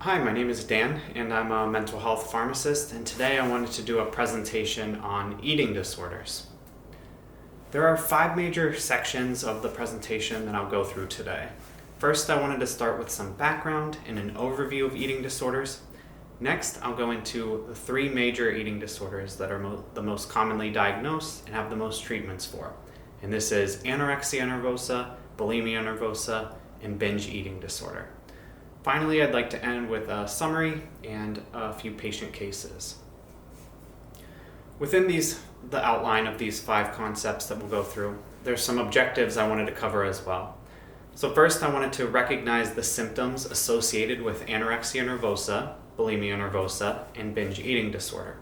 Hi, my name is Dan, and I'm a mental health pharmacist, and today I wanted to do a presentation on eating disorders. There are 5 major sections of the presentation that I'll go through today. First, I wanted to start with some background and an overview of eating disorders. Next, I'll go into the 3 major eating disorders that are the most commonly diagnosed and have the most treatments for. And this is anorexia nervosa, bulimia nervosa, and binge eating disorder. Finally, I'd like to end with a summary and a few patient cases. Within the outline of these 5 concepts that we'll go through, there's some objectives I wanted to cover as well. So first, I wanted to recognize the symptoms associated with anorexia nervosa, bulimia nervosa, and binge eating disorder.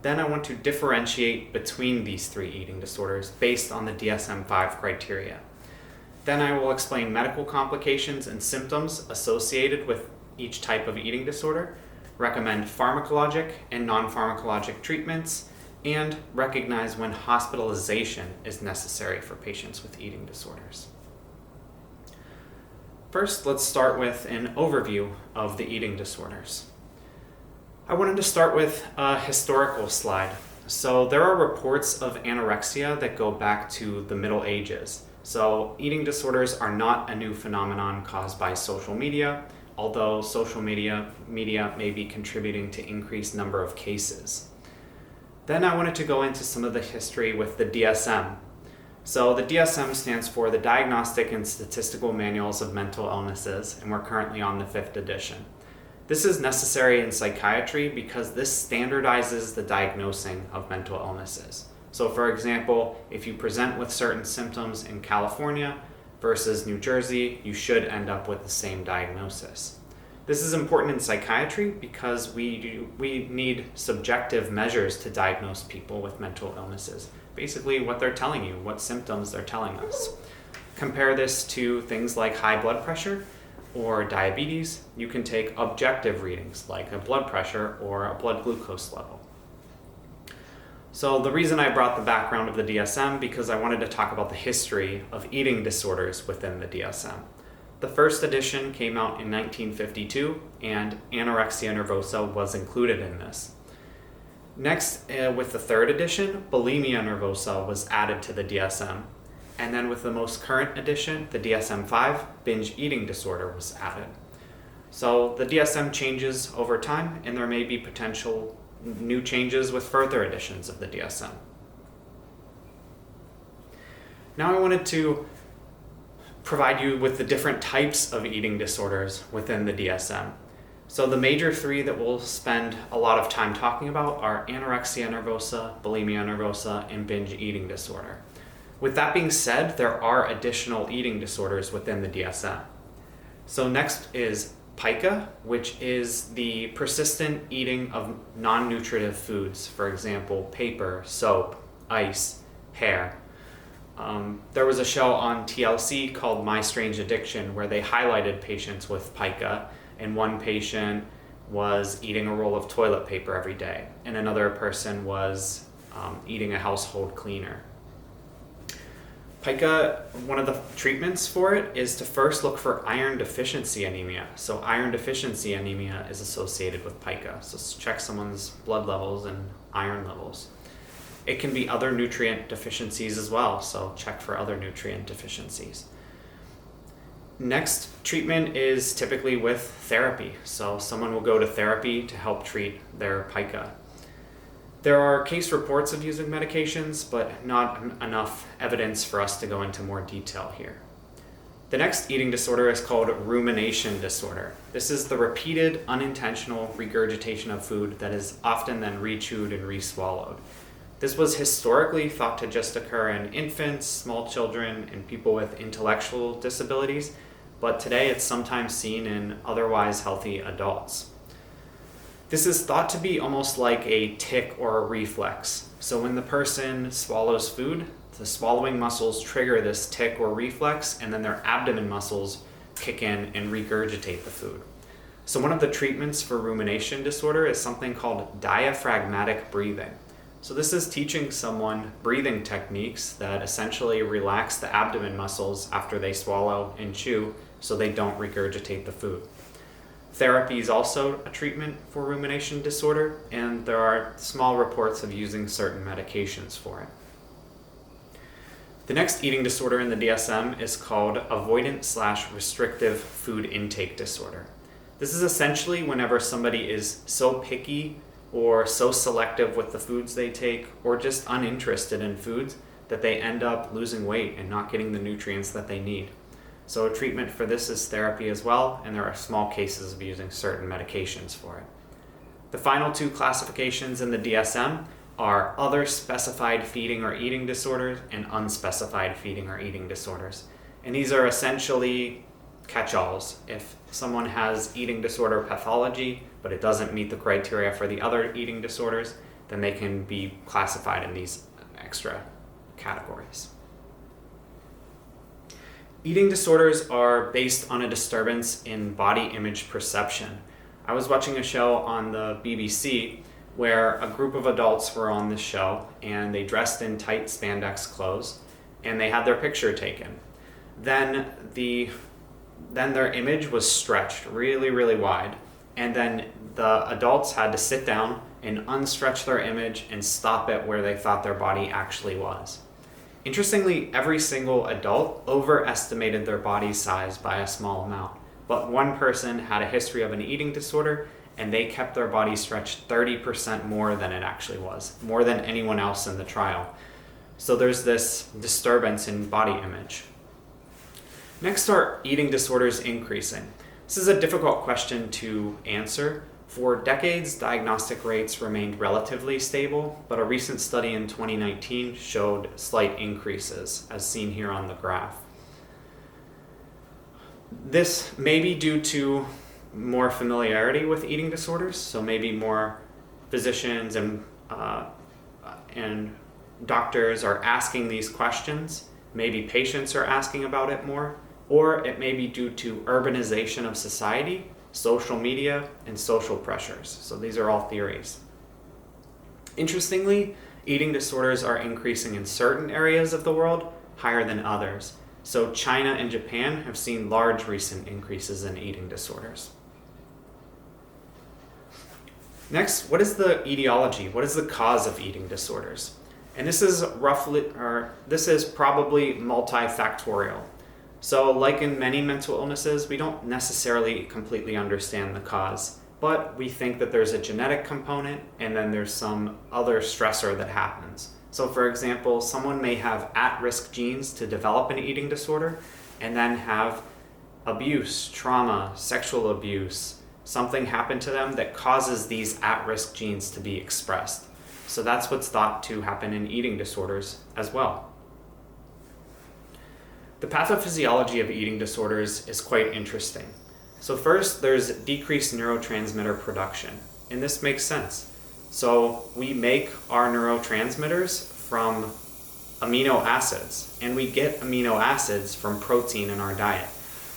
Then I want to differentiate between these 3 eating disorders based on the DSM-5 criteria. Then I will explain medical complications and symptoms associated with each type of eating disorder, recommend pharmacologic and non-pharmacologic treatments, and recognize when hospitalization is necessary for patients with eating disorders. First, let's start with an overview of the eating disorders. I wanted to start with a historical slide. So there are reports of anorexia that go back to the Middle Ages. So eating disorders are not a new phenomenon caused by social media, although social media may be contributing to increased number of cases. Then I wanted to go into some of the history with the DSM. So the DSM stands for the Diagnostic and Statistical Manuals of Mental Illnesses, and we're currently on the 5th edition. This is necessary in psychiatry because this standardizes the diagnosing of mental illnesses. So for example, if you present with certain symptoms in California versus New Jersey, you should end up with the same diagnosis. This is important in psychiatry because we need subjective measures to diagnose people with mental illnesses. Basically what they're telling you, what symptoms they're telling us. Compare this to things like high blood pressure or diabetes. You can take objective readings like a blood pressure or a blood glucose level. So the reason I brought the background of the DSM because I wanted to talk about the history of eating disorders within the DSM. The first edition came out in 1952 and anorexia nervosa was included in this. Next, with the 3rd edition, bulimia nervosa was added to the DSM. And then with the most current edition, the DSM-5, binge eating disorder was added. So the DSM changes over time and there may be potential new changes with further editions of the DSM. Now I wanted to provide you with the different types of eating disorders within the DSM. So the major 3 that we'll spend a lot of time talking about are anorexia nervosa, bulimia nervosa, and binge eating disorder. With that being said, there are additional eating disorders within the DSM. So next is pica, which is the persistent eating of non-nutritive foods, for example, paper, soap, ice, hair. There was a show on TLC called My Strange Addiction where they highlighted patients with pica, and one patient was eating a roll of toilet paper every day, and another person was eating a household cleaner. Pica, one of the treatments for it is to first look for iron deficiency anemia. So iron deficiency anemia is associated with pica. So check someone's blood levels and iron levels. It can be other nutrient deficiencies as well, so check for other nutrient deficiencies. Next treatment is typically with therapy. So someone will go to therapy to help treat their pica. There are case reports of using medications, but not enough evidence for us to go into more detail here. The next eating disorder is called rumination disorder. This is the repeated unintentional regurgitation of food that is often then re-chewed and re-swallowed. This was historically thought to just occur in infants, small children, and people with intellectual disabilities, but today it's sometimes seen in otherwise healthy adults. This is thought to be almost like a tic or a reflex. So when the person swallows food, the swallowing muscles trigger this tic or reflex, and then their abdomen muscles kick in and regurgitate the food. So one of the treatments for rumination disorder is something called diaphragmatic breathing. So this is teaching someone breathing techniques that essentially relax the abdomen muscles after they swallow and chew so they don't regurgitate the food. Therapy is also a treatment for rumination disorder, and there are small reports of using certain medications for it. The next eating disorder in the DSM is called avoidant/restrictive food intake disorder. This is essentially whenever somebody is so picky or so selective with the foods they take, or just uninterested in foods, that they end up losing weight and not getting the nutrients that they need. So a treatment for this is therapy as well, and there are small cases of using certain medications for it. The final two classifications in the DSM are other specified feeding or eating disorders and unspecified feeding or eating disorders. And these are essentially catch-alls. If someone has eating disorder pathology, but it doesn't meet the criteria for the other eating disorders, then they can be classified in these extra categories. Eating disorders are based on a disturbance in body image perception. I was watching a show on the BBC where a group of adults were on this show, and they dressed in tight spandex clothes, and they had their picture taken. Then their image was stretched really, really wide, and then the adults had to sit down and unstretch their image and stop it where they thought their body actually was. Interestingly, every single adult overestimated their body size by a small amount, but one person had a history of an eating disorder, and they kept their body stretched 30% more than it actually was, more than anyone else in the trial. So there's this disturbance in body image. Next are eating disorders increasing. This is a difficult question to answer. For decades, diagnostic rates remained relatively stable, but a recent study in 2019 showed slight increases, as seen here on the graph. This may be due to more familiarity with eating disorders, so maybe more physicians and doctors are asking these questions. Maybe patients are asking about it more, or it may be due to urbanization of society, social media, and social pressures. So these are all theories. Interestingly, eating disorders are increasing in certain areas of the world higher than others. So China and Japan have seen large recent increases in eating disorders. Next, what is the etiology? What is the cause of eating disorders? And this is probably multifactorial. So like in many mental illnesses, we don't necessarily completely understand the cause, but we think that there's a genetic component and then there's some other stressor that happens. So for example, someone may have at-risk genes to develop an eating disorder and then have abuse, trauma, sexual abuse, something happen to them that causes these at-risk genes to be expressed. So that's what's thought to happen in eating disorders as well. The pathophysiology of eating disorders is quite interesting. So first, there's decreased neurotransmitter production, and this makes sense. So we make our neurotransmitters from amino acids, and we get amino acids from protein in our diet.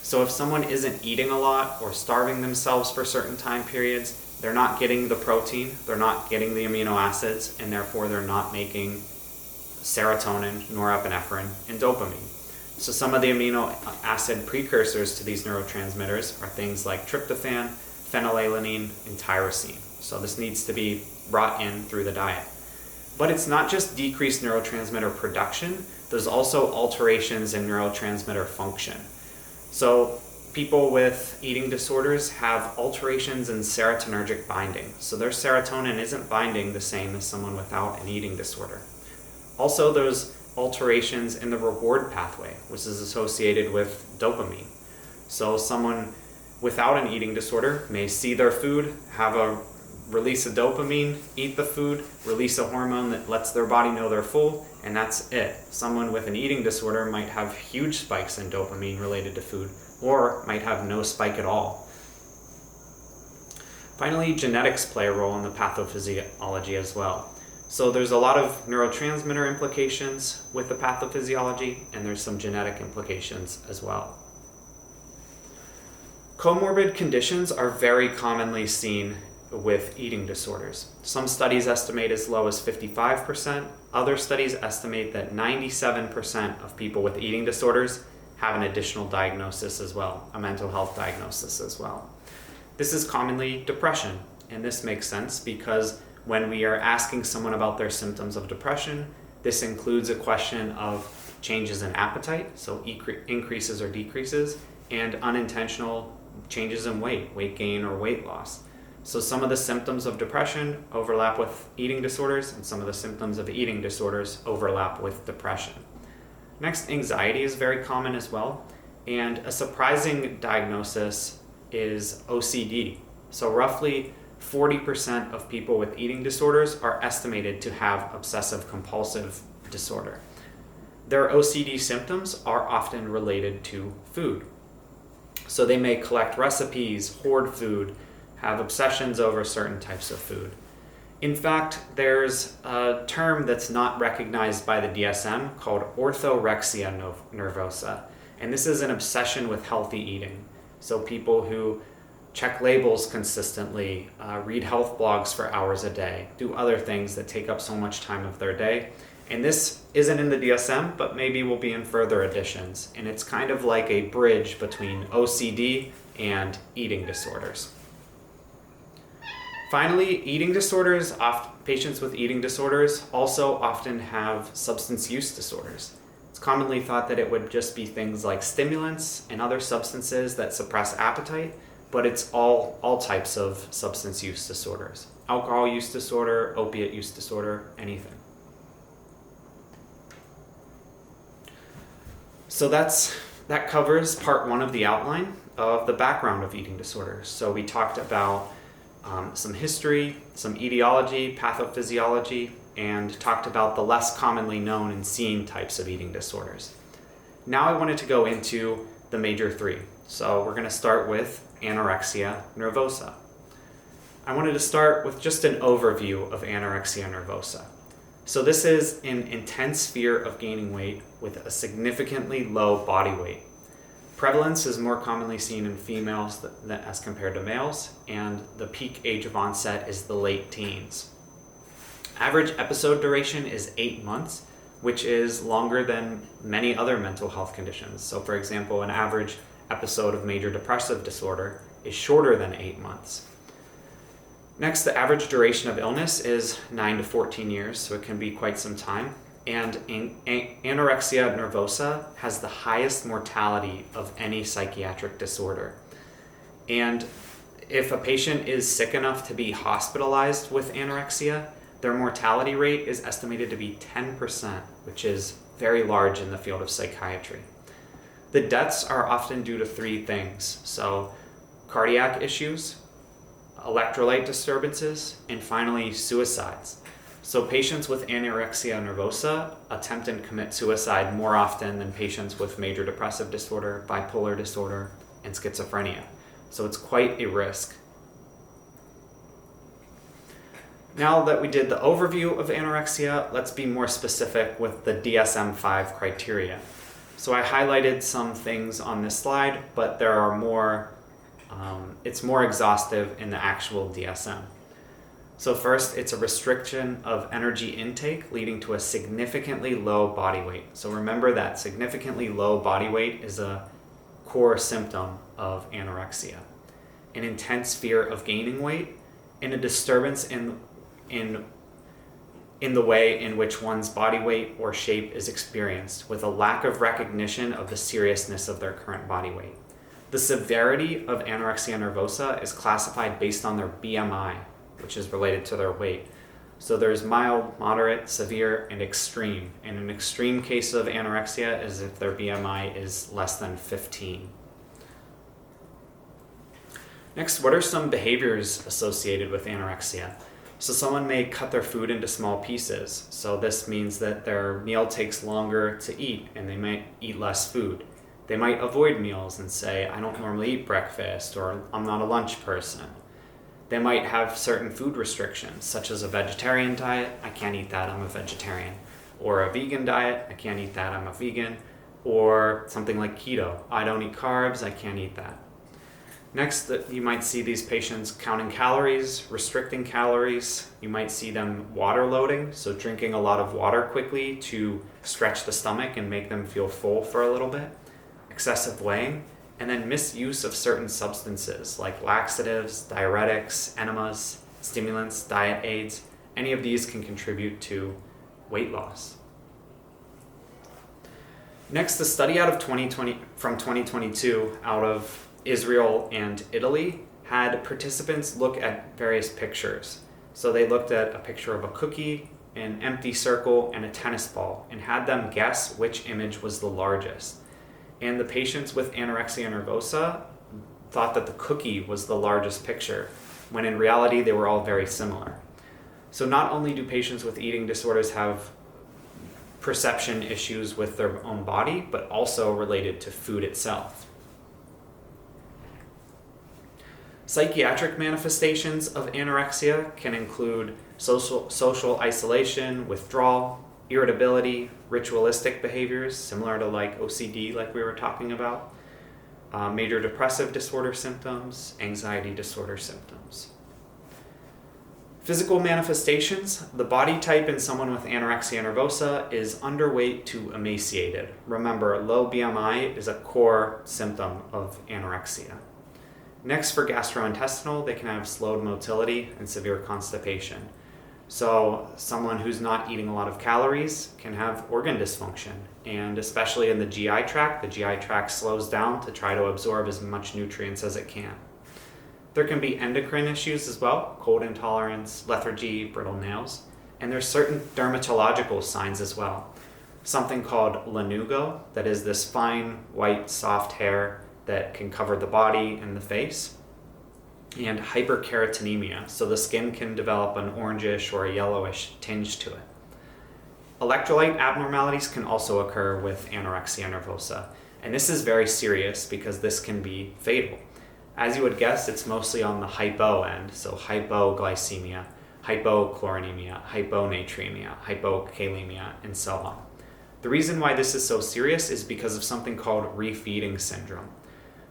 So if someone isn't eating a lot or starving themselves for certain time periods, they're not getting the protein, they're not getting the amino acids, and therefore they're not making serotonin, norepinephrine, and dopamine. So some of the amino acid precursors to these neurotransmitters are things like tryptophan, phenylalanine, and tyrosine. So this needs to be brought in through the diet. But it's not just decreased neurotransmitter production, there's also alterations in neurotransmitter function. So people with eating disorders have alterations in serotonergic binding. So their serotonin isn't binding the same as someone without an eating disorder. Also, there's alterations in the reward pathway, which is associated with dopamine. So someone without an eating disorder may see their food, have a release of dopamine, eat the food, release a hormone that lets their body know they're full, and that's it. Someone with an eating disorder might have huge spikes in dopamine related to food, or might have no spike at all. Finally, genetics play a role in the pathophysiology as well. So there's a lot of neurotransmitter implications with the pathophysiology, and there's some genetic implications as well. Comorbid conditions are very commonly seen with eating disorders. Some studies estimate as low as 55%. Other studies estimate that 97% of people with eating disorders have an additional diagnosis as well, a mental health diagnosis as well. This is commonly depression, and this makes sense because when we are asking someone about their symptoms of depression, this includes a question of changes in appetite, so increases or decreases, and unintentional changes in weight gain or weight loss. So some of the symptoms of depression overlap with eating disorders, and some of the symptoms of eating disorders overlap with depression. Next, anxiety is very common as well, and a surprising diagnosis is OCD. So roughly 40% of people with eating disorders are estimated to have obsessive compulsive disorder. Their OCD symptoms are often related to food. So they may collect recipes, hoard food, have obsessions over certain types of food. In fact, there's a term that's not recognized by the DSM called orthorexia nervosa, and this is an obsession with healthy eating. So people who check labels consistently, read health blogs for hours a day, do other things that take up so much time of their day. And this isn't in the DSM, but maybe will be in further editions. And it's kind of like a bridge between OCD and eating disorders. Finally, patients with eating disorders also often have substance use disorders. It's commonly thought that it would just be things like stimulants and other substances that suppress appetite, but it's all types of substance use disorders. Alcohol use disorder, opiate use disorder, anything. So that covers part one of the outline of the background of eating disorders. So we talked about some history, some etiology, pathophysiology, and talked about the less commonly known and seen types of eating disorders. Now I wanted to go into the major three. So we're going to start with anorexia nervosa. I wanted to start with just an overview of anorexia nervosa. So this is an intense fear of gaining weight with a significantly low body weight. Prevalence is more commonly seen in females as compared to males, and the peak age of onset is the late teens. Average episode duration is 8 months, which is longer than many other mental health conditions. So for example, an average episode of major depressive disorder is shorter than 8 months. Next, the average duration of illness is 9 to 14 years, so it can be quite some time. And anorexia nervosa has the highest mortality of any psychiatric disorder. And if a patient is sick enough to be hospitalized with anorexia, their mortality rate is estimated to be 10%, which is very large in the field of psychiatry. The deaths are often due to three things. So cardiac issues, electrolyte disturbances, and finally suicides. So patients with anorexia nervosa attempt and commit suicide more often than patients with major depressive disorder, bipolar disorder, and schizophrenia. So it's quite a risk. Now that we did the overview of anorexia, let's be more specific with the DSM-5 criteria. So I highlighted some things on this slide, but there are more. It's more exhaustive in the actual DSM. So first, it's a restriction of energy intake leading to a significantly low body weight. So remember that significantly low body weight is a core symptom of anorexia. An intense fear of gaining weight and a disturbance in the way in which one's body weight or shape is experienced, with a lack of recognition of the seriousness of their current body weight. The severity of anorexia nervosa is classified based on their BMI, which is related to their weight. So there's mild, moderate, severe, and extreme. And an extreme case of anorexia is if their BMI is less than 15. Next, what are some behaviors associated with anorexia? So someone may cut their food into small pieces. So this means that their meal takes longer to eat and they might eat less food. They might avoid meals and say, I don't normally eat breakfast, or I'm not a lunch person. They might have certain food restrictions, such as a vegetarian diet, I can't eat that, I'm a vegetarian. Or a vegan diet, I can't eat that, I'm a vegan. Or something like keto, I don't eat carbs, I can't eat that. Next, you might see these patients counting calories, restricting calories. You might see them water loading, so drinking a lot of water quickly to stretch the stomach and make them feel full for a little bit. Excessive weighing, and then misuse of certain substances like laxatives, diuretics, enemas, stimulants, diet aids. Any of these can contribute to weight loss. Next, a study from 2022 out of Israel and Italy had participants look at various pictures. So they looked at a picture of a cookie, an empty circle, and a tennis ball, and had them guess which image was the largest. And the patients with anorexia nervosa thought that the cookie was the largest picture, when in reality they were all very similar. So not only do patients with eating disorders have perception issues with their own body, but also related to food itself. Psychiatric manifestations of anorexia can include social isolation, withdrawal, irritability, ritualistic behaviors similar to like OCD like we were talking about, major depressive disorder symptoms, anxiety disorder symptoms. Physical manifestations, the body type in someone with anorexia nervosa is underweight to emaciated. Remember, low BMI is a core symptom of anorexia. Next, for gastrointestinal, they can have slowed motility and severe constipation. So someone who's not eating a lot of calories can have organ dysfunction, and especially in the GI tract slows down to try to absorb as much nutrients as it can. There can be endocrine issues as well, cold intolerance, lethargy, brittle nails, and there's certain dermatological signs as well. Something called lanugo, that is this fine, white, soft hair that can cover the body and the face, and hyperkeratonemia, so the skin can develop an orangish or a yellowish tinge to it. Electrolyte abnormalities can also occur with anorexia nervosa, and this is very serious because this can be fatal. As you would guess, it's mostly on the hypo end, so hypoglycemia, hypochlorinemia, hyponatremia, hypokalemia, and so on. The reason why this is so serious is because of something called refeeding syndrome.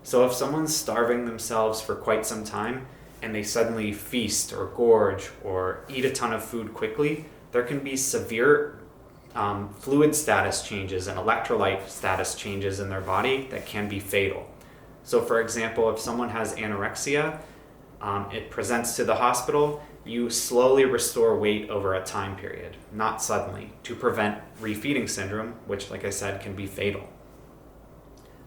So if someone's starving themselves for quite some time and they suddenly feast or gorge or eat a ton of food quickly, there can be severe fluid status changes and electrolyte status changes in their body that can be fatal. So for example, if someone has anorexia, it presents to the hospital, you slowly restore weight over a time period, not suddenly, to prevent refeeding syndrome, which, like I said, can be fatal.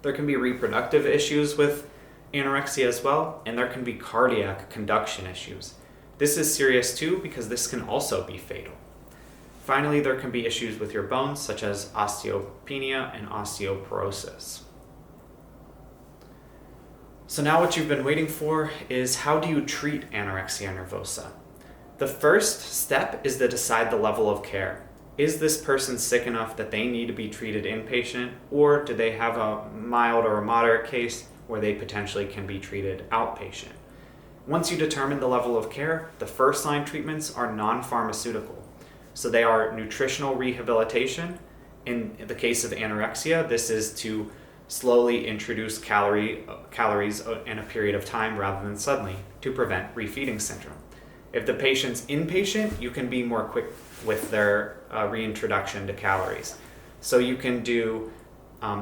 There can be reproductive issues with anorexia as well, and there can be cardiac conduction issues. This is serious too because this can also be fatal. Finally, there can be issues with your bones, such as osteopenia and osteoporosis. So now what you've been waiting for is, how do you treat anorexia nervosa? The first step is to decide the level of care. Is this person sick enough that they need to be treated inpatient, or do they have a mild or a moderate case where they potentially can be treated outpatient? Once you determine the level of care, the first line treatments are non-pharmaceutical. So they are nutritional rehabilitation. In the case of anorexia, this is to slowly introduce calories in a period of time rather than suddenly, to prevent refeeding syndrome. If the patient's inpatient, you can be more quick with their reintroduction to calories. So you can do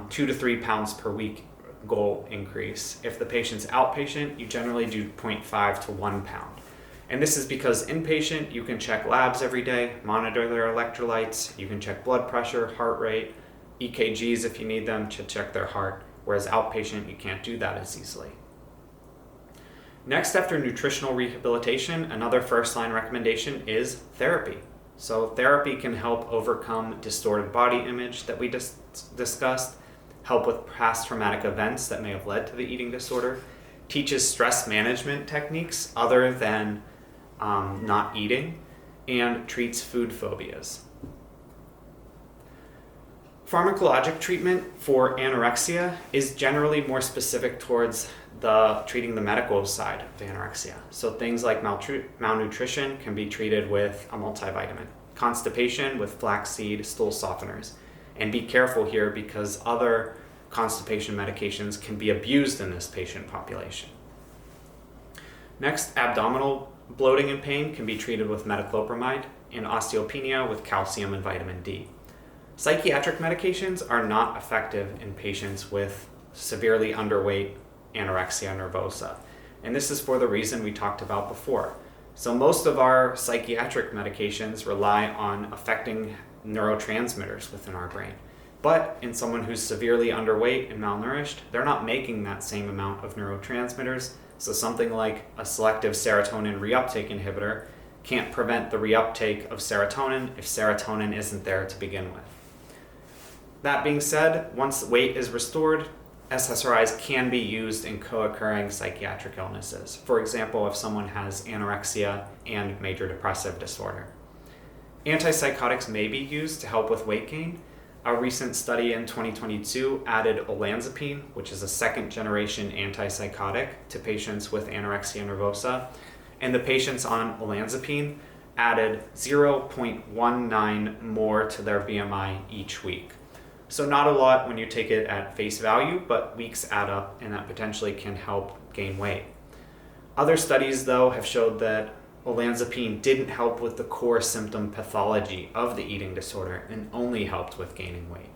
2 to 3 pounds per week goal increase. If the patient's outpatient, you generally do 0.5 to 1 pound. And this is because inpatient, you can check labs every day, monitor their electrolytes, you can check blood pressure, heart rate, EKGs if you need them to check their heart, whereas outpatient, you can't do that as easily. Next, after nutritional rehabilitation, another first-line recommendation is therapy. So therapy can help overcome distorted body image that we discussed, help with past traumatic events that may have led to the eating disorder, teaches stress management techniques other than not eating, and treats food phobias. Pharmacologic treatment for anorexia is generally more specific towards treating the medical side of anorexia. So things like malnutrition can be treated with a multivitamin, constipation with flaxseed stool softeners. And be careful here because other constipation medications can be abused in this patient population. Next, abdominal bloating and pain can be treated with metoclopramide, and osteopenia with calcium and vitamin D. Psychiatric medications are not effective in patients with severely underweight anorexia nervosa. And this is for the reason we talked about before. So most of our psychiatric medications rely on affecting neurotransmitters within our brain. But in someone who's severely underweight and malnourished, they're not making that same amount of neurotransmitters. So something like a selective serotonin reuptake inhibitor can't prevent the reuptake of serotonin if serotonin isn't there to begin with. That being said, once weight is restored, SSRIs can be used in co-occurring psychiatric illnesses. For example, if someone has anorexia and major depressive disorder. Antipsychotics may be used to help with weight gain. A recent study in 2022 added olanzapine, which is a second-generation antipsychotic, to patients with anorexia nervosa. And the patients on olanzapine added 0.19 more to their BMI each week. So not a lot when you take it at face value, but weeks add up, and that potentially can help gain weight. Other studies, though, have showed that olanzapine didn't help with the core symptom pathology of the eating disorder and only helped with gaining weight.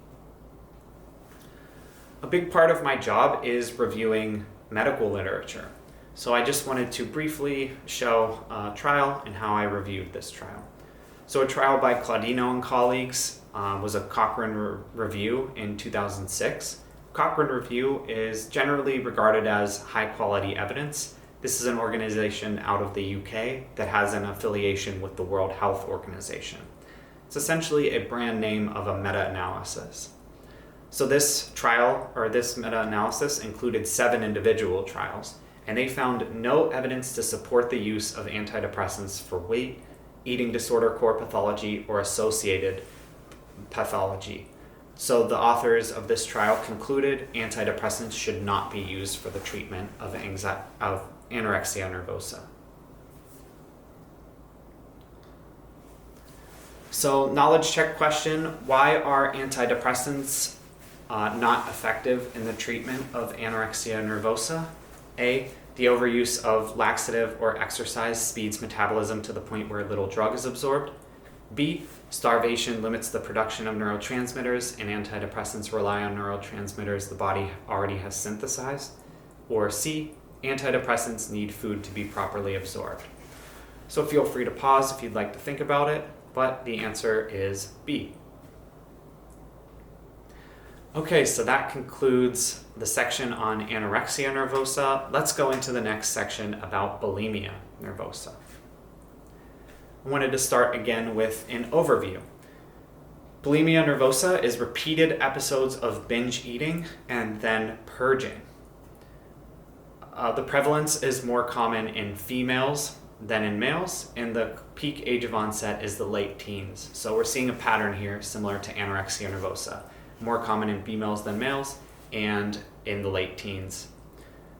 A big part of my job is reviewing medical literature. So I just wanted to briefly show a trial and how I reviewed this trial. So a trial by Claudino and colleagues was a Cochrane review in 2006. Cochrane Review is generally regarded as high quality evidence. This is an organization out of the UK that has an affiliation with the World Health Organization. It's essentially a brand name of a meta-analysis. So this trial, or this meta-analysis, included 7 individual trials, and they found no evidence to support the use of antidepressants for weight, eating disorder core pathology, or associated pathology. So the authors of this trial concluded antidepressants should not be used for the treatment of anorexia nervosa. So knowledge check question: why are antidepressants not effective in the treatment of anorexia nervosa? A, the overuse of laxative or exercise speeds metabolism to the point where little drug is absorbed. B, starvation limits the production of neurotransmitters, and antidepressants rely on neurotransmitters the body already has synthesized. Or C, antidepressants need food to be properly absorbed. So feel free to pause if you'd like to think about it, but the answer is B. Okay, so that concludes the section on anorexia nervosa. Let's go into the next section about bulimia nervosa. I wanted to start again with an overview. Bulimia nervosa is repeated episodes of binge eating and then purging. The prevalence is more common in females than in males, and the peak age of onset is the late teens. So we're seeing a pattern here similar to anorexia nervosa, more common in females than males and in the late teens.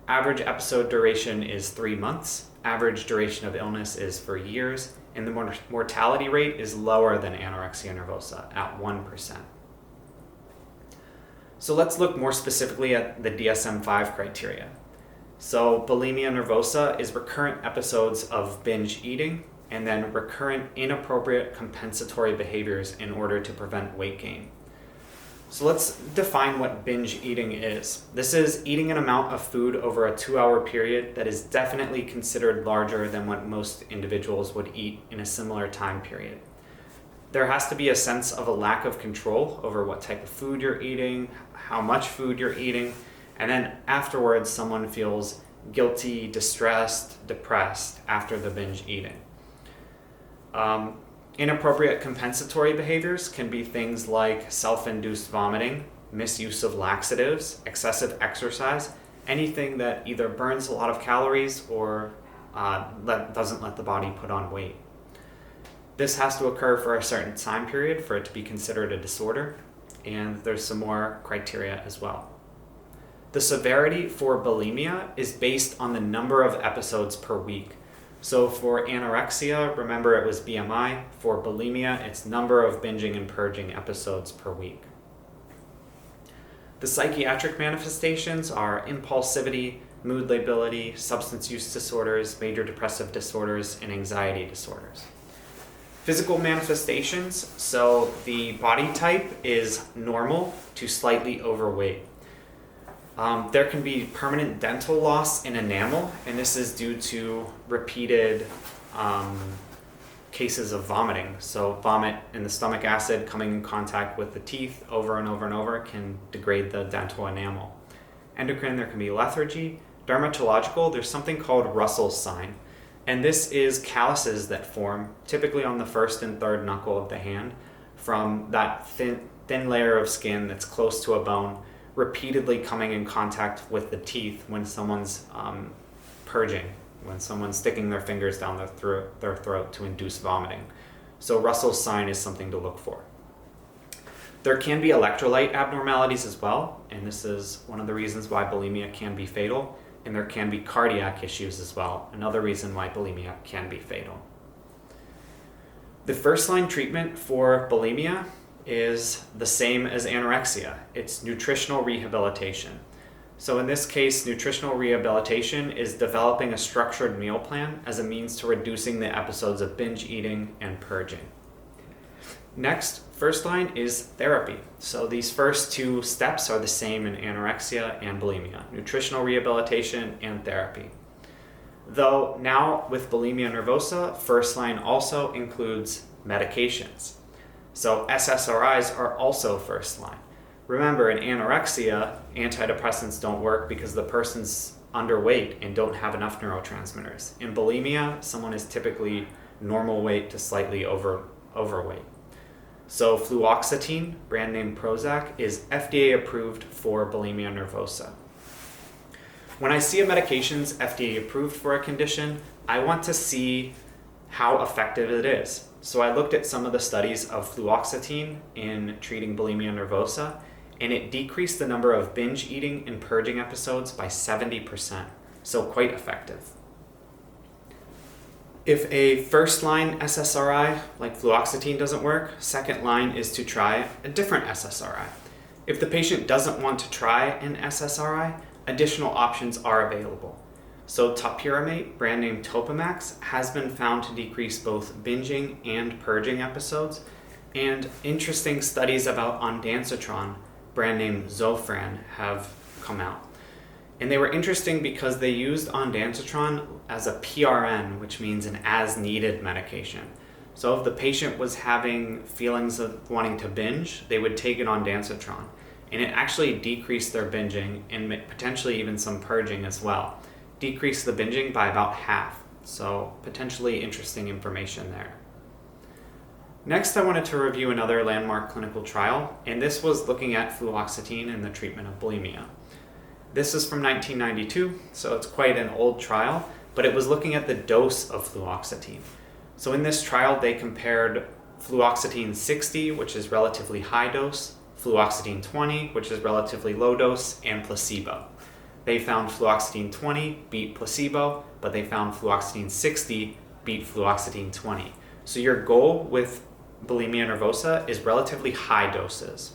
Average episode duration is 3 months. Average duration of illness is for years, and the mortality rate is lower than anorexia nervosa at 1%. So let's look more specifically at the DSM-5 criteria. So bulimia nervosa is recurrent episodes of binge eating and then recurrent inappropriate compensatory behaviors in order to prevent weight gain. So let's define what binge eating is. This is eating an amount of food over a 2-hour period that is definitely considered larger than what most individuals would eat in a similar time period. There has to be a sense of a lack of control over what type of food you're eating, how much food you're eating, and then afterwards someone feels guilty, distressed, depressed after the binge eating. Inappropriate compensatory behaviors can be things like self-induced vomiting, misuse of laxatives, excessive exercise, anything that either burns a lot of calories or doesn't let the body put on weight. This has to occur for a certain time period for it to be considered a disorder, and there's some more criteria as well. The severity for bulimia is based on the number of episodes per week. So for anorexia, remember it was BMI. For bulimia, it's number of binging and purging episodes per week. The psychiatric manifestations are impulsivity, mood lability, substance use disorders, major depressive disorders, and anxiety disorders. Physical manifestations, so the body type is normal to slightly overweight. There can be permanent dental loss in enamel, and this is due to repeated cases of vomiting. So vomit and the stomach acid coming in contact with the teeth over and over and over can degrade the dental enamel. Endocrine, there can be lethargy. Dermatological, there's something called Russell's sign. And this is calluses that form typically on the first and third knuckle of the hand from that thin layer of skin that's close to a bone, repeatedly coming in contact with the teeth when someone's purging, when someone's sticking their fingers down their throat to induce vomiting. So Russell's sign is something to look for. There can be electrolyte abnormalities as well, and this is one of the reasons why bulimia can be fatal. And there can be cardiac issues as well, another reason why bulimia can be fatal. The first-line treatment for bulimia is the same as anorexia. It's nutritional rehabilitation. So in this case, nutritional rehabilitation is developing a structured meal plan as a means to reducing the episodes of binge eating and purging. Next, first line is therapy. So these first two steps are the same in anorexia and bulimia, nutritional rehabilitation and therapy. Though now with bulimia nervosa, first line also includes medications. So SSRIs are also first line. Remember, in anorexia, antidepressants don't work because the person's underweight and don't have enough neurotransmitters. In bulimia, someone is typically normal weight to slightly overweight. So fluoxetine, brand name Prozac, is FDA approved for bulimia nervosa. When I see a medication's FDA approved for a condition, I want to see how effective it is. So I looked at some of the studies of fluoxetine in treating bulimia nervosa, and it decreased the number of binge eating and purging episodes by 70%, so quite effective. If a first-line SSRI like fluoxetine doesn't work, second line is to try a different SSRI. If the patient doesn't want to try an SSRI, additional options are available. So topiramate, brand name Topamax, has been found to decrease both binging and purging episodes, and interesting studies about ondansetron, brand name Zofran, have come out. And they were interesting because they used ondansetron as a PRN, which means an as-needed medication. So if the patient was having feelings of wanting to binge, they would take an ondansetron. And it actually decreased their binging and potentially even some purging as well. Decreased the binging by about half. So potentially interesting information there. Next, I wanted to review another landmark clinical trial, and this was looking at fluoxetine in the treatment of bulimia. This is from 1992, so it's quite an old trial, but it was looking at the dose of fluoxetine. So in this trial, they compared fluoxetine 60, which is relatively high dose, fluoxetine 20, which is relatively low dose, and placebo. They found fluoxetine 20 beat placebo, but they found fluoxetine 60 beat fluoxetine 20. So your goal with bulimia nervosa is relatively high doses.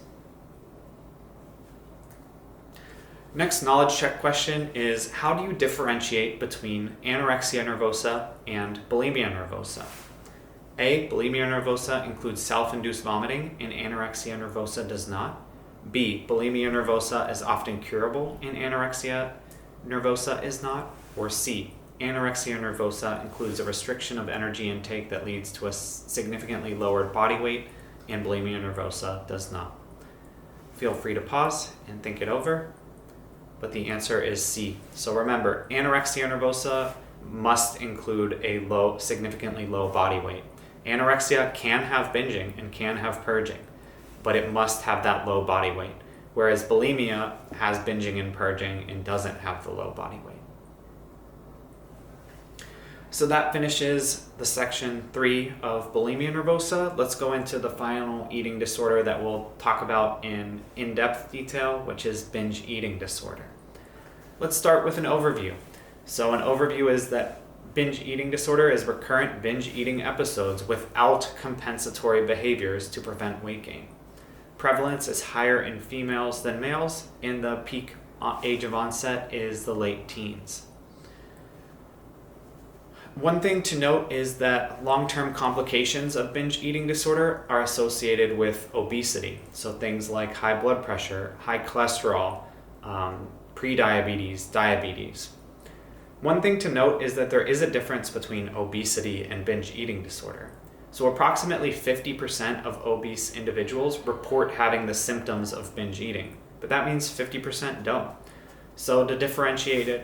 Next knowledge check question is, how do you differentiate between anorexia nervosa and bulimia nervosa? A, bulimia nervosa includes self-induced vomiting and anorexia nervosa does not. B, bulimia nervosa is often curable and anorexia nervosa is not. Or C, anorexia nervosa includes a restriction of energy intake that leads to a significantly lowered body weight and bulimia nervosa does not. Feel free to pause and think it over. But the answer is C. So remember, anorexia nervosa must include a significantly low body weight. Anorexia can have binging and can have purging, but it must have that low body weight. Whereas bulimia has binging and purging and doesn't have the low body weight. So that finishes the section 3 of bulimia nervosa. Let's go into the final eating disorder that we'll talk about in in-depth detail, which is binge eating disorder. Let's start with an overview. So an overview is that binge eating disorder is recurrent binge eating episodes without compensatory behaviors to prevent weight gain. Prevalence is higher in females than males, and the peak age of onset is the late teens. One thing to note is that long-term complications of binge eating disorder are associated with obesity. So things like high blood pressure, high cholesterol, prediabetes, diabetes. One thing to note is that there is a difference between obesity and binge eating disorder. So approximately 50% of obese individuals report having the symptoms of binge eating, but that means 50% don't. So to differentiate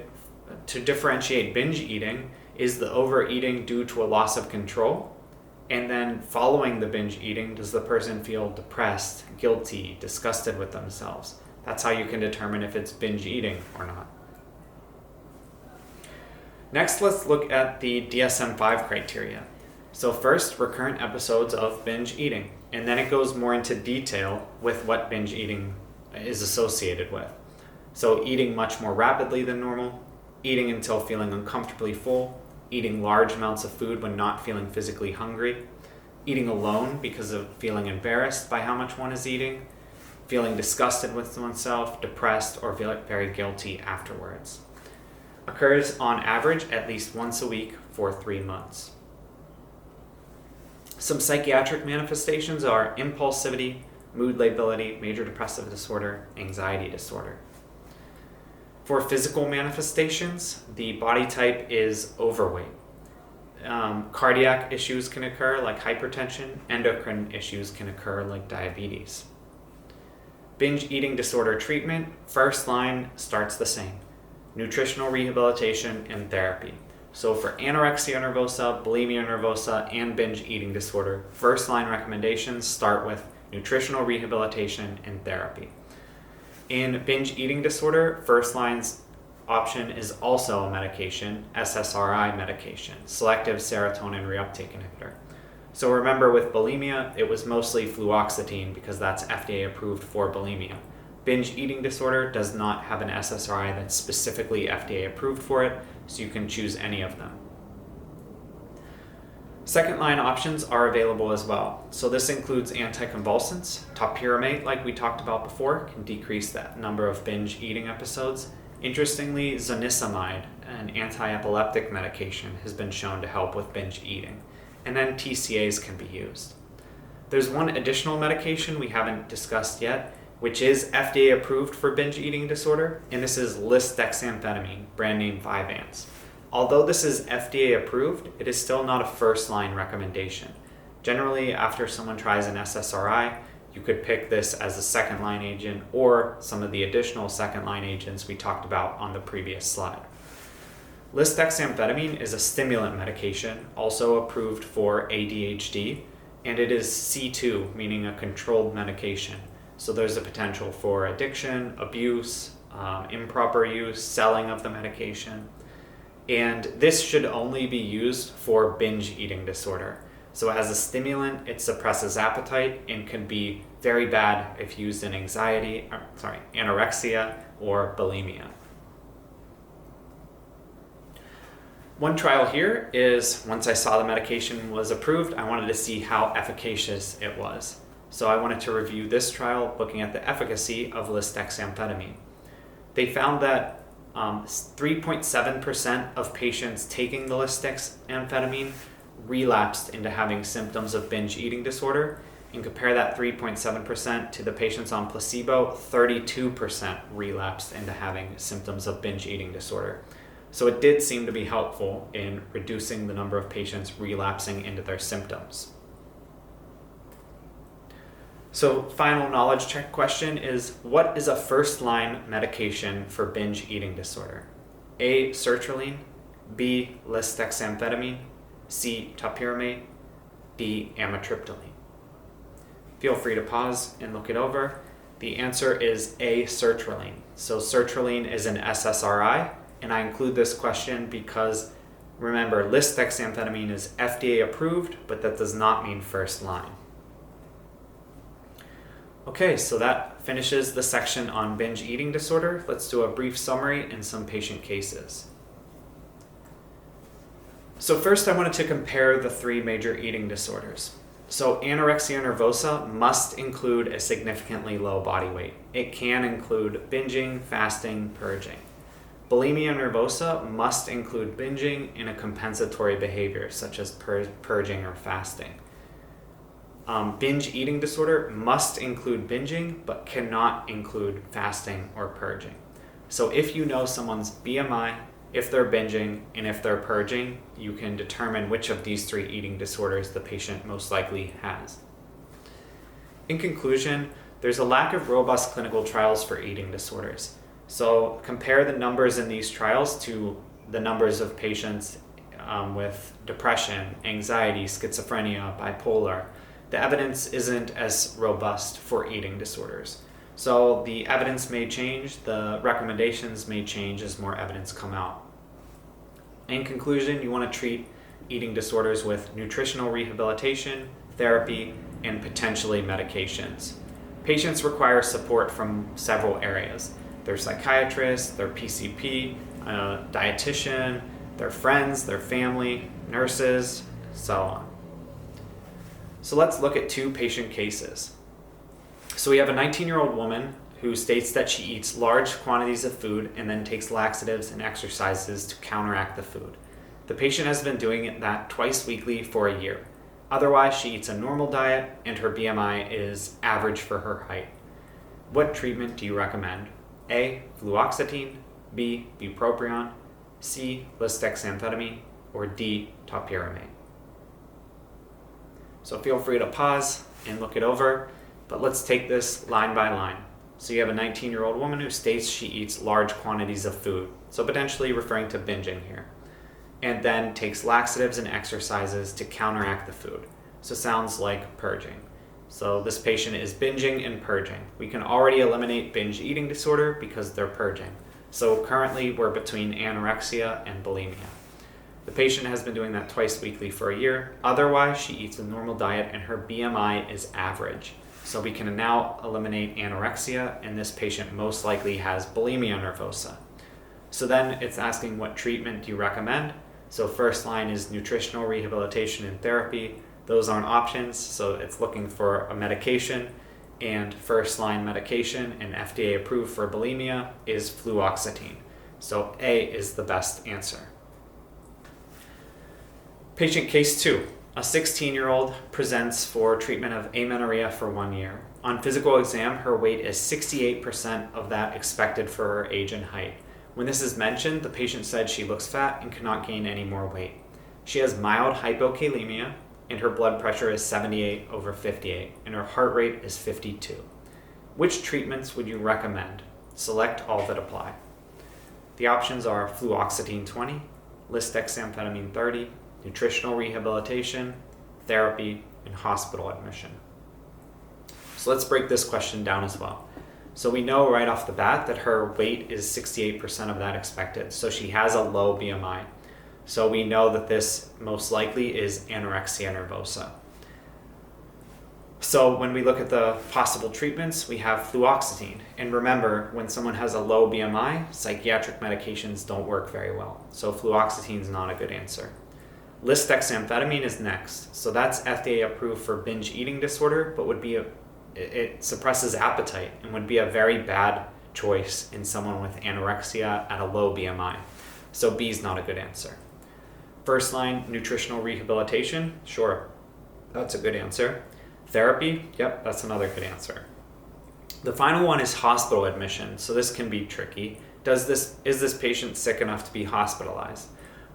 binge eating, is the overeating due to a loss of control? And then following the binge eating, does the person feel depressed, guilty, disgusted with themselves? That's how you can determine if it's binge eating or not. Next, let's look at the DSM-5 criteria. So first, recurrent episodes of binge eating, and then it goes more into detail with what binge eating is associated with. So eating much more rapidly than normal, eating until feeling uncomfortably full, eating large amounts of food when not feeling physically hungry, eating alone because of feeling embarrassed by how much one is eating, feeling disgusted with oneself, depressed, or feeling very guilty afterwards. Occurs on average at least once a week for 3 months. Some psychiatric manifestations are impulsivity, mood lability, major depressive disorder, anxiety disorder. For physical manifestations, the body type is overweight. Cardiac issues can occur like hypertension, endocrine issues can occur like diabetes. Binge eating disorder treatment, first line starts the same. Nutritional rehabilitation and therapy. So for anorexia nervosa, bulimia nervosa, and binge eating disorder, first line recommendations start with nutritional rehabilitation and therapy. In binge eating disorder, first line's option is also a medication, SSRI medication, selective serotonin reuptake inhibitor. So remember with bulimia, it was mostly fluoxetine because that's FDA approved for bulimia. Binge eating disorder does not have an SSRI that's specifically FDA approved for it, so you can choose any of them. Second line options are available as well. So this includes anticonvulsants. Topiramate, like we talked about before, can decrease the number of binge eating episodes. Interestingly, zonisamide, an anti-epileptic medication, has been shown to help with binge eating. And then TCAs can be used. There's one additional medication we haven't discussed yet, which is FDA approved for binge eating disorder, and this is lisdexamfetamine, brand name Vyvanse. Although this is FDA approved, it is still not a first line recommendation. Generally, after someone tries an SSRI, you could pick this as a second line agent or some of the additional second line agents we talked about on the previous slide. Lisdexamfetamine is a stimulant medication, also approved for ADHD, and it is C2, meaning a controlled medication. So there's a potential for addiction, abuse, improper use, selling of the medication. And this should only be used for binge eating disorder. So as a stimulant, it suppresses appetite and can be very bad if used in anorexia or bulimia. One trial here is, once I saw the medication was approved, I wanted to see how efficacious it was. So I wanted to review this trial looking at the efficacy of lisdexamfetamine. They found that 3.7% of patients taking the lisdexamfetamine relapsed into having symptoms of binge eating disorder, and compare that 3.7% to the patients on placebo, 32% relapsed into having symptoms of binge eating disorder. So it did seem to be helpful in reducing the number of patients relapsing into their symptoms. So final knowledge check question is, what is a first line medication for binge eating disorder? A, sertraline, B, lisdexamfetamine, C, topiramate, D, amitriptyline. Feel free to pause and look it over. The answer is A, sertraline. So sertraline is an SSRI, and I include this question because remember, lisdexamfetamine is FDA approved, but that does not mean first line. Okay, so that finishes the section on binge eating disorder. Let's do a brief summary and some patient cases. So first I wanted to compare the 3 major eating disorders. So anorexia nervosa must include a significantly low body weight. It can include binging, fasting, purging. Bulimia nervosa must include binging and a compensatory behavior such as purging or fasting. Binge eating disorder must include binging but cannot include fasting or purging. So if you know someone's BMI, if they're binging, and if they're purging, you can determine which of these 3 eating disorders the patient most likely has. In conclusion, there's a lack of robust clinical trials for eating disorders. So compare the numbers in these trials to the numbers of patients with depression, anxiety, schizophrenia, bipolar. The evidence isn't as robust for eating disorders. So the evidence may change, the recommendations may change as more evidence come out. In conclusion, you want to treat eating disorders with nutritional rehabilitation, therapy, and potentially medications. Patients require support from several areas. Their psychiatrist, their PCP, dietitian, their friends, their family, nurses, so on. So let's look at 2 patient cases. So we have a 19-year-old woman who states that she eats large quantities of food and then takes laxatives and exercises to counteract the food. The patient has been doing that twice weekly for a year. Otherwise, she eats a normal diet and her BMI is average for her height. What treatment do you recommend? A. Fluoxetine, B. Bupropion, C. Lisdexamfetamine, or D. Topiramate. So feel free to pause and look it over, but let's take this line by line. So you have a 19-year-old woman who states she eats large quantities of food, so potentially referring to binging here, and then takes laxatives and exercises to counteract the food. So sounds like purging. So this patient is binging and purging. We can already eliminate binge eating disorder because they're purging. So currently we're between anorexia and bulimia. The patient has been doing that twice weekly for a year. Otherwise, she eats a normal diet and her BMI is average. So we can now eliminate anorexia, and this patient most likely has bulimia nervosa. So then it's asking, what treatment do you recommend? So first line is nutritional rehabilitation and therapy. Those aren't options, so it's looking for a medication, and first line medication and FDA approved for bulimia is fluoxetine. So A is the best answer. Patient case 2. A 16-year-old presents for treatment of amenorrhea for 1 year. On physical exam, her weight is 68% of that expected for her age and height. When this is mentioned, the patient said she looks fat and cannot gain any more weight. She has mild hypokalemia, and her blood pressure is 78/58, and her heart rate is 52. Which treatments would you recommend? Select all that apply. The options are fluoxetine 20, lisdexamfetamine 30, nutritional rehabilitation, therapy, and hospital admission. So let's break this question down as well. So we know right off the bat that her weight is 68% of that expected. So she has a low BMI. So we know that this most likely is anorexia nervosa. So when we look at the possible treatments, we have fluoxetine. And remember, when someone has a low BMI, psychiatric medications don't work very well. So fluoxetine is not a good answer. Lisdexamfetamine is next. So that's FDA approved for binge eating disorder, but it suppresses appetite and would be a very bad choice in someone with anorexia at a low BMI. So B is not a good answer. First line, nutritional rehabilitation, sure, that's a good answer. Therapy, yep, that's another good answer. The final one is hospital admission, so this can be tricky. Is this patient sick enough to be hospitalized?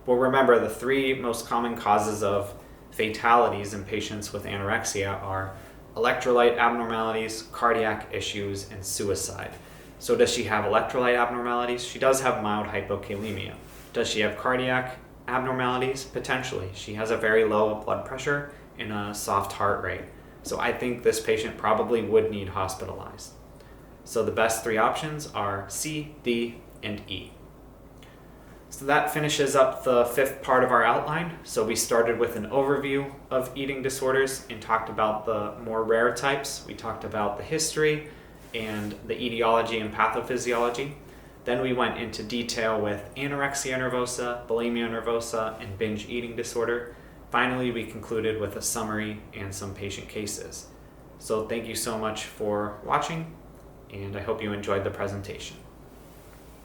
Well, remember, the 3 most common causes of fatalities in patients with anorexia are electrolyte abnormalities, cardiac issues, and suicide. So does she have electrolyte abnormalities? She does have mild hypokalemia. Does she have cardiac abnormalities? Potentially. She has a very low blood pressure and a soft heart rate. So I think this patient probably would need hospitalized. So the best 3 options are C, D, and E. So that finishes up the 5th part of our outline. So we started with an overview of eating disorders and talked about the more rare types. We talked about the history and the etiology and pathophysiology. Then we went into detail with anorexia nervosa, bulimia nervosa, and binge eating disorder. Finally, we concluded with a summary and some patient cases. So thank you so much for watching, and I hope you enjoyed the presentation.